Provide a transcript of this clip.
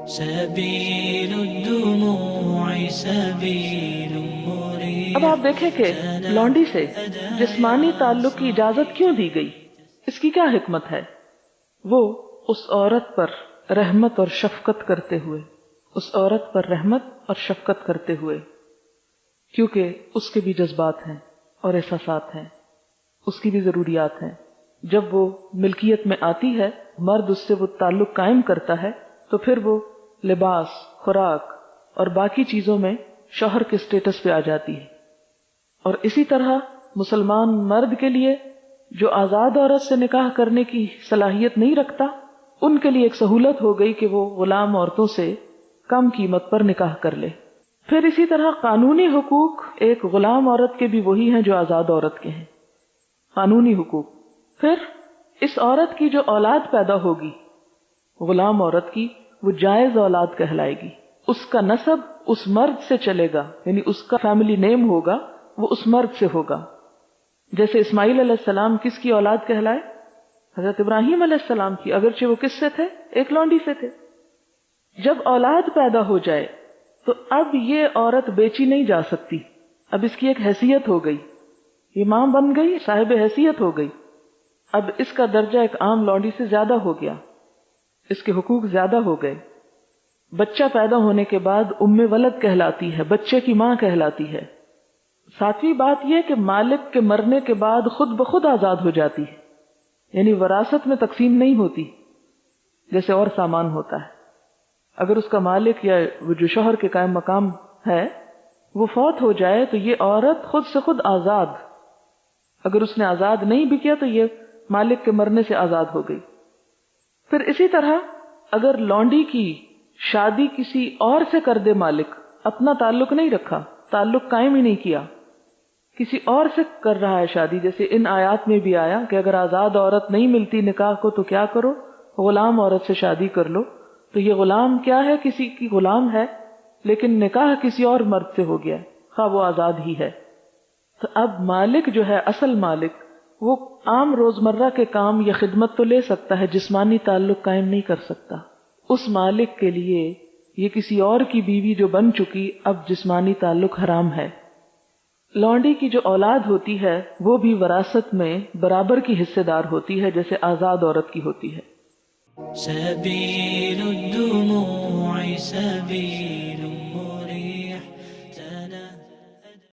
سبيل الدموع سبيل مريح. اب آپ دیکھیں کہ لونڈی سے جسمانی تعلق کی اجازت کیوں دی گئی، اس کی کیا حکمت ہے؟ وہ اس عورت پر رحمت اور شفقت کرتے ہوئے، اس عورت پر رحمت اور شفقت کرتے ہوئے، کیونکہ اس کے بھی جذبات ہیں اور احساسات ہیں، اس کی بھی ضروریات ہیں. جب وہ ملکیت میں آتی ہے، مرد اس سے وہ تعلق قائم کرتا ہے، تو پھر وہ لباس، خوراک اور باقی چیزوں میں شوہر کے سٹیٹس پہ آ جاتی ہے. اور اسی طرح مسلمان مرد کے لیے جو آزاد عورت سے نکاح کرنے کی صلاحیت نہیں رکھتا، ان کے لیے ایک سہولت ہو گئی کہ وہ غلام عورتوں سے کم قیمت پر نکاح کر لے. پھر اسی طرح قانونی حقوق ایک غلام عورت کے بھی وہی ہیں جو آزاد عورت کے ہیں، قانونی حقوق. پھر اس عورت کی جو اولاد پیدا ہوگی غلام عورت کی، وہ جائز اولاد کہلائے گی. اس کا نسب اس مرد سے چلے گا، یعنی اس کا فیملی نیم ہوگا وہ اس مرد سے ہوگا. جیسے اسماعیل علیہ السلام کس کی اولاد کہلائے؟ حضرت ابراہیم علیہ السلام کی، اگرچہ وہ کس سے تھے؟ ایک لونڈی سے تھے. جب اولاد پیدا ہو جائے تو اب یہ عورت بیچی نہیں جا سکتی، اب اس کی ایک حیثیت ہو گئی، یہ ماں بن گئی، صاحب حیثیت ہو گئی. اب اس کا درجہ ایک عام لونڈی سے زیادہ ہو گیا، اس کے حقوق زیادہ ہو گئے. بچہ پیدا ہونے کے بعد ام ولد کہلاتی ہے، بچے کی ماں کہلاتی ہے. ساتویں بات یہ کہ مالک کے مرنے کے بعد خود بخود آزاد ہو جاتی ہے، یعنی وراثت میں تقسیم نہیں ہوتی جیسے اور سامان ہوتا ہے. اگر اس کا مالک یا وہ جو شوہر کے قائم مقام ہے وہ فوت ہو جائے تو یہ عورت خود سے خود آزاد، اگر اس نے آزاد نہیں بھی کیا تو یہ مالک کے مرنے سے آزاد ہو گئی. پھر اسی طرح اگر لونڈی کی شادی کسی اور سے کر دے مالک، اپنا تعلق نہیں رکھا، تعلق قائم ہی نہیں کیا، کسی اور سے کر رہا ہے شادی، جیسے ان آیات میں بھی آیا کہ اگر آزاد عورت نہیں ملتی نکاح کو تو کیا کرو؟ غلام عورت سے شادی کر لو. تو یہ غلام کیا ہے؟ کسی کی غلام ہے، لیکن نکاح کسی اور مرد سے ہو گیا، خواہ وہ آزاد ہی ہے. تو اب مالک جو ہے، اصل مالک، وہ عام روزمرہ کے کام یا خدمت تو لے سکتا ہے، جسمانی تعلق قائم نہیں کر سکتا. اس مالک کے لیے یہ کسی اور کی بیوی جو بن چکی، اب جسمانی تعلق حرام ہے. لونڈی کی جو اولاد ہوتی ہے وہ بھی وراثت میں برابر کی حصے دار ہوتی ہے جیسے آزاد عورت کی ہوتی ہے. سبيل الدموع سبيل